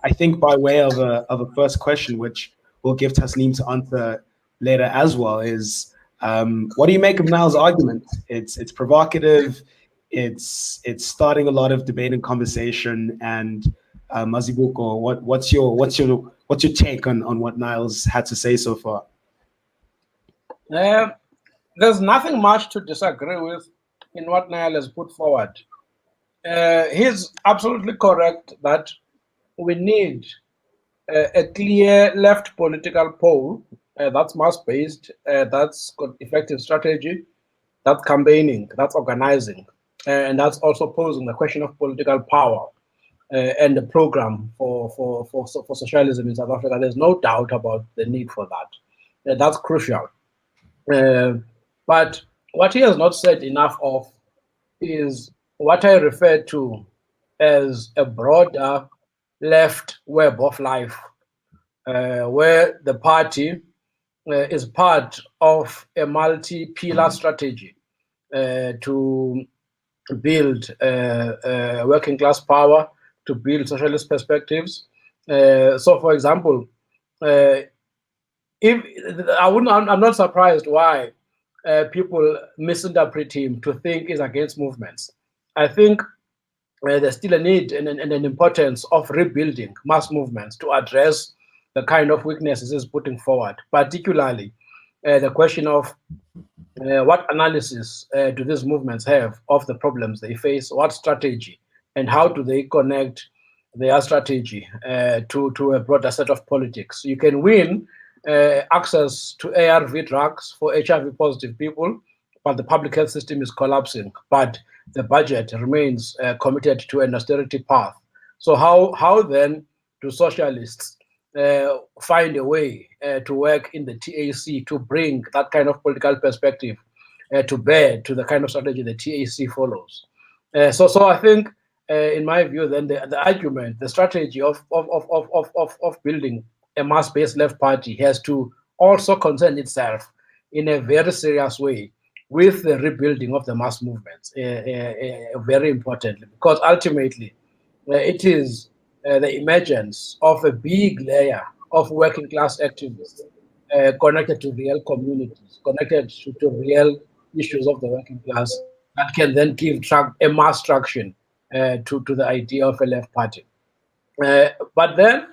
I think by way of a first question, which we'll give Tasneem to answer later as well, is what do you make of Niall's argument? It's provocative. It's starting a lot of debate and conversation. And Mazibuko, what's your take on what Niall's had to say so far? There's nothing much to disagree with in what Niall has put forward. He's absolutely correct that we need a clear left political pole that's mass-based, that's got effective strategy, that's campaigning, that's organizing, and that's also posing the question of political power and the program for socialism in South Africa. There's no doubt about the need for that. That's crucial. But what he has not said enough of is what I refer to as a broader left web of life, where the party is part of a multi-pillar strategy to build working class power, to build socialist perspectives. So, for example, I'm not surprised why people misinterpret him to think he's against movements. I think there's still a need and an importance of rebuilding mass movements to address the kind of weaknesses he's putting forward, particularly the question of what analysis do these movements have of the problems they face, what strategy, and how do they connect their strategy to a broader set of politics. You can win access to ARV drugs for HIV positive people, but the public health system is collapsing, but the budget remains committed to an austerity path. So how then do socialists find a way to work in the TAC to bring that kind of political perspective to bear to the kind of strategy the TAC follows? So I think, in my view, then the argument, the strategy of building a mass-based left party has to also concern itself in a very serious way with the rebuilding of the mass movements, very importantly, because ultimately it is the emergence of a big layer of working class activists connected to real communities, connected to real issues of the working class that can then give a mass traction to the idea of a left party. But then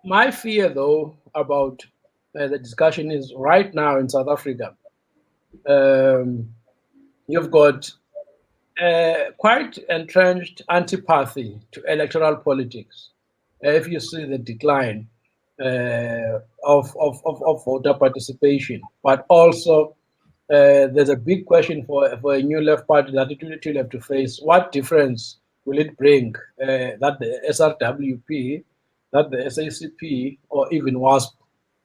my fear, though, about the discussion is right now in South Africa, you've got quite entrenched antipathy to electoral politics. If you see the decline of voter participation, but also there's a big question for a new left party that it will have to face. What difference will it bring that the SRWP, that the SACP, or even WASP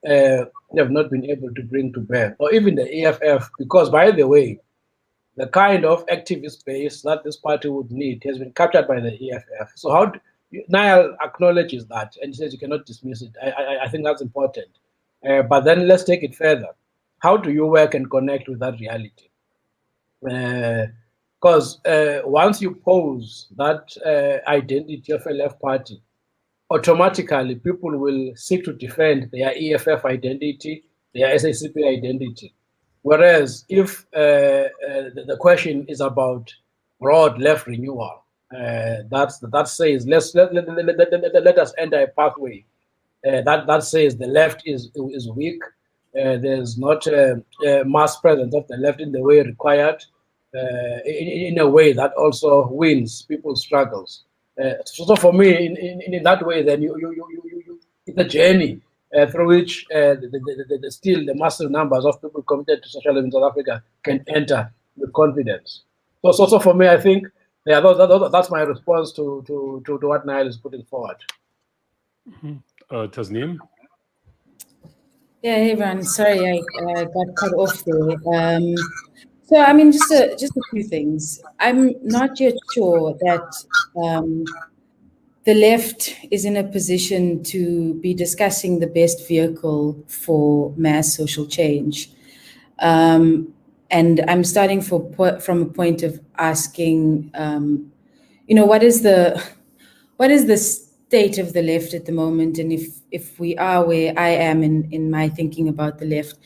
have not been able to bring to bear, or even the EFF? Because, by the way, the kind of activist base that this party would need has been captured by the EFF. So how Niall acknowledges that and says you cannot dismiss it. I think that's important. But then let's take it further. How do you work and connect with that reality? Because once you pose that identity of a left party, automatically people will seek to defend their EFF identity, their SACP identity. Whereas if the question is about broad left renewal, that says let us enter a pathway that says the left is weak. There's not a mass presence of the left in the way required, in a way that also wins people's struggles. So for me, in that way, then it's a journey through which still the massive numbers of people committed to socialism in South Africa can enter with confidence. So for me, I think that's my response to what Niall is putting forward. Tasneem? Yeah, hey, Ron. Sorry, I got cut off there. So, I mean, just a few things. I'm not yet sure that the left is in a position to be discussing the best vehicle for mass social change. And I'm starting from a point of asking, what is the state of the left at the moment, and if we are where I am in my thinking about the left,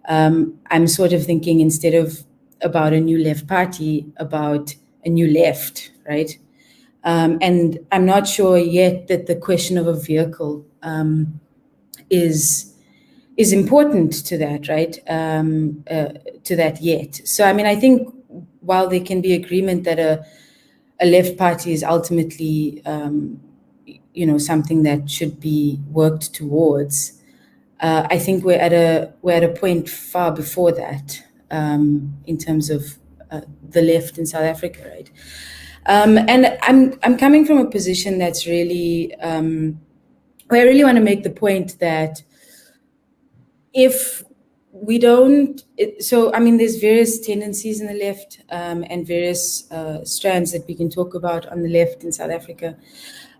I'm sort of thinking, instead of about a new left party, about a new left, right? And I'm not sure yet that the question of a vehicle is important to that, right? To that yet. So, I mean, I think while there can be agreement that a left party is ultimately, something that should be worked towards, I think we're at a point far before that, in terms of the left in South Africa, right? And I'm coming from a position that's really, where I really want to make the point that if we don't, there's various tendencies in the left, and various strands that we can talk about on the left in South Africa.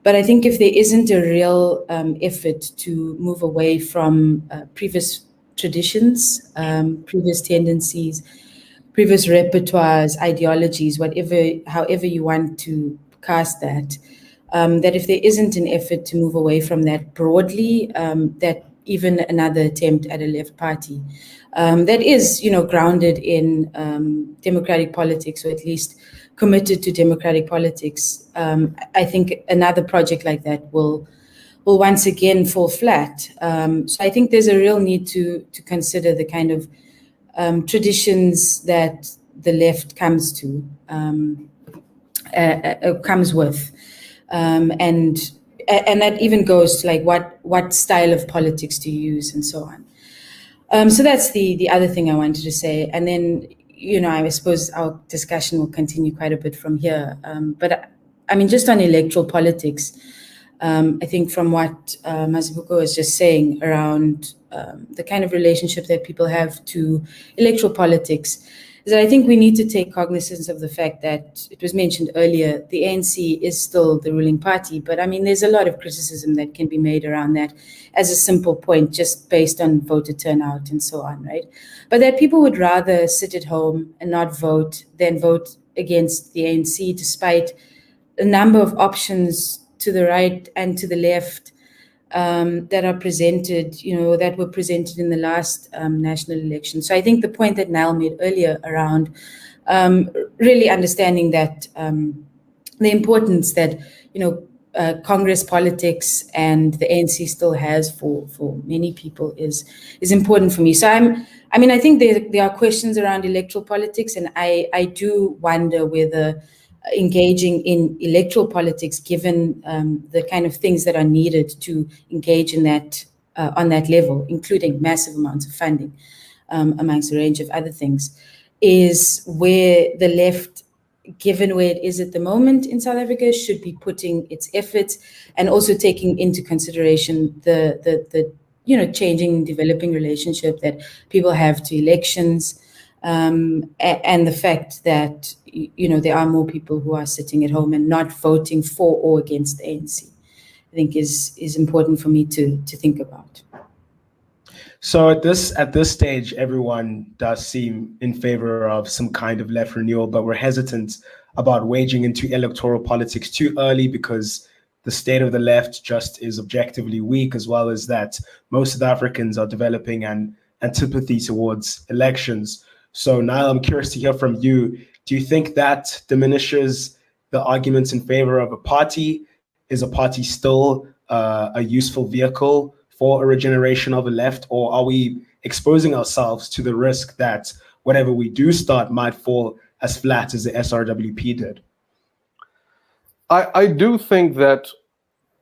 But I think if there isn't a real effort to move away from previous traditions, previous tendencies, previous repertoires, ideologies, however you want to cast that, that if there isn't an effort to move away from that broadly, that even another attempt at a left party that is, grounded in democratic politics, or at least committed to democratic politics, I think another project like that will once again fall flat. So I think there's a real need to consider the kind of traditions that the left comes with, and that even goes to like what style of politics to use and so on. So that's the other thing I wanted to say, and then I suppose our discussion will continue quite a bit from here. But I mean, just on electoral politics, I think from what Mazibuko was just saying around the kind of relationship that people have to electoral politics, is that I think we need to take cognizance of the fact that it was mentioned earlier, the ANC is still the ruling party, but I mean, there's a lot of criticism that can be made around that as a simple point, just based on voter turnout and so on, right? But that people would rather sit at home and not vote than vote against the ANC, despite a number of options to the right and to the left that are presented, that were presented in the last national election. So I think the point that Niall made earlier around really understanding that the importance that, Congress politics and the ANC still has for many people is important for me. So I think there are questions around electoral politics, and I do wonder whether engaging in electoral politics, given the kind of things that are needed to engage in that on that level, including massive amounts of funding, amongst a range of other things, is where the left, given where it is at the moment in South Africa, should be putting its efforts, and also taking into consideration the changing, developing relationship that people have to elections, and the fact that there are more people who are sitting at home and not voting for or against the ANC, I think is important for me to think about. So at this stage, everyone does seem in favor of some kind of left renewal, but we're hesitant about waging into electoral politics too early, because the state of the left just is objectively weak, as well as that most South Africans are developing an antipathy towards elections. So Niall, I'm curious to hear from you. Do you think that diminishes the arguments in favor of a party? Is a party still a useful vehicle for a regeneration of the left, or are we exposing ourselves to the risk that whatever we do start might fall as flat as the SRWP did? I do think that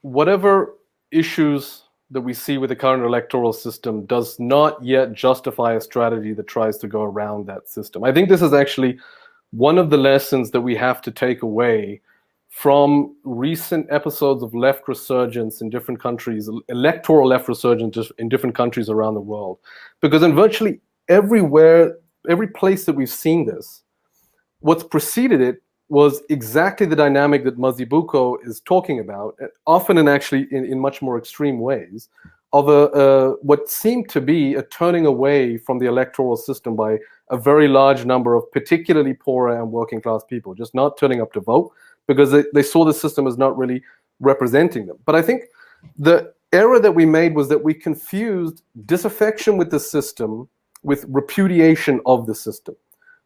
whatever issues that we see with the current electoral system does not yet justify a strategy that tries to go around that system. I think this is actually one of the lessons that we have to take away from recent episodes of left resurgence in different countries, electoral left resurgence in different countries around the world. Because in virtually everywhere, every place that we've seen this, what's preceded it was exactly the dynamic that Mazibuko is talking about, often and actually in much more extreme ways, of what seemed to be a turning away from the electoral system by a very large number of particularly poorer and working class people, just not turning up to vote, because they saw the system as not really representing them. But I think the error that we made was that we confused disaffection with the system with repudiation of the system.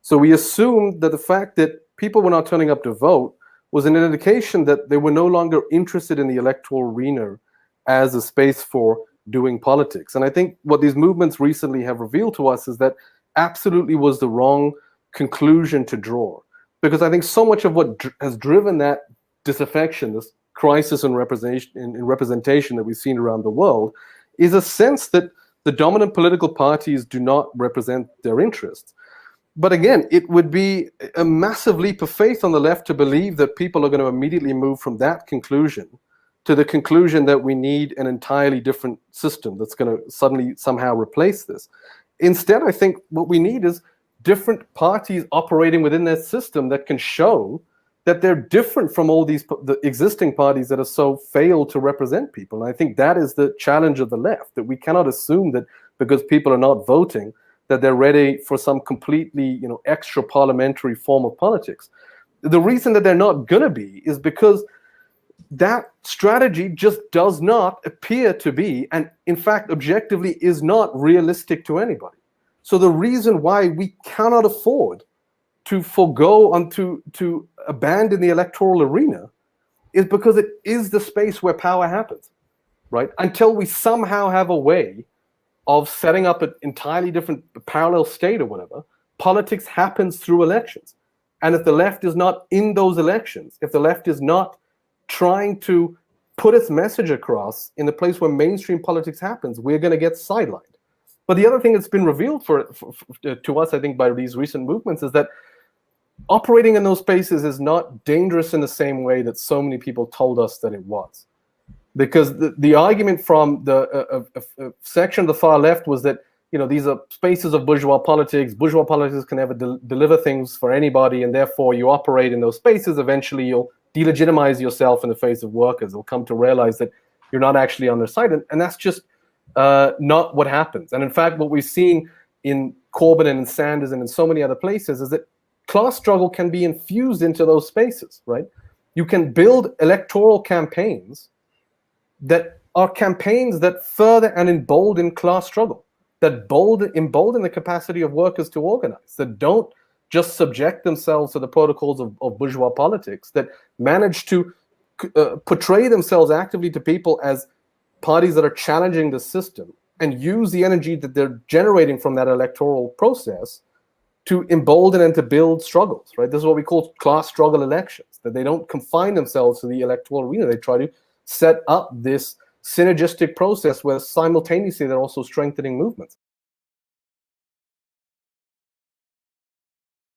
So we assumed that the fact that people were not turning up to vote was an indication that they were no longer interested in the electoral arena as a space for doing politics. And I think what these movements recently have revealed to us is that absolutely was the wrong conclusion to draw. Because I think so much of what has driven that disaffection, this crisis in representation that we've seen around the world, is a sense that the dominant political parties do not represent their interests. But again, it would be a massive leap of faith on the left to believe that people are going to immediately move from that conclusion to the conclusion that we need an entirely different system that's going to suddenly somehow replace this. Instead, I think what we need is different parties operating within that system that can show that they're different from all the existing parties that have so failed to represent people. And I think that is the challenge of the left, that we cannot assume that because people are not voting, that they're ready for some completely, extra parliamentary form of politics. The reason that they're not going to be is because that strategy just does not appear to be, and in fact, objectively is not realistic to anybody. So the reason why we cannot afford to forego and to abandon the electoral arena is because it is the space where power happens, right? Until we somehow have a way of setting up an entirely different parallel state or whatever, politics happens through elections. And if the left is not in those elections, if the left is not trying to put its message across in the place where mainstream politics happens, we're going to get sidelined. But the other thing that's been revealed to us, I think, by these recent movements is that operating in those spaces is not dangerous in the same way that so many people told us that it was. Because the argument from the section of the far left was that these are spaces of bourgeois politics. Bourgeois politics can never deliver things for anybody, and therefore you operate in those spaces. Eventually, you'll delegitimize yourself in the face of workers. They'll come to realize that you're not actually on their side, and that's just not what happens. And in fact, what we've seen in Corbyn and in Sanders and in so many other places is that class struggle can be infused into those spaces, right? You can build electoral campaigns that are campaigns that further and embolden class struggle, that embolden the capacity of workers to organize, that don't just subject themselves to the protocols of bourgeois politics, that manage to portray themselves actively to people as parties that are challenging the system and use the energy that they're generating from that electoral process to embolden and to build struggles, right? This is what we call class struggle elections, that they don't confine themselves to the electoral arena. They try to set up this synergistic process where simultaneously they're also strengthening movements.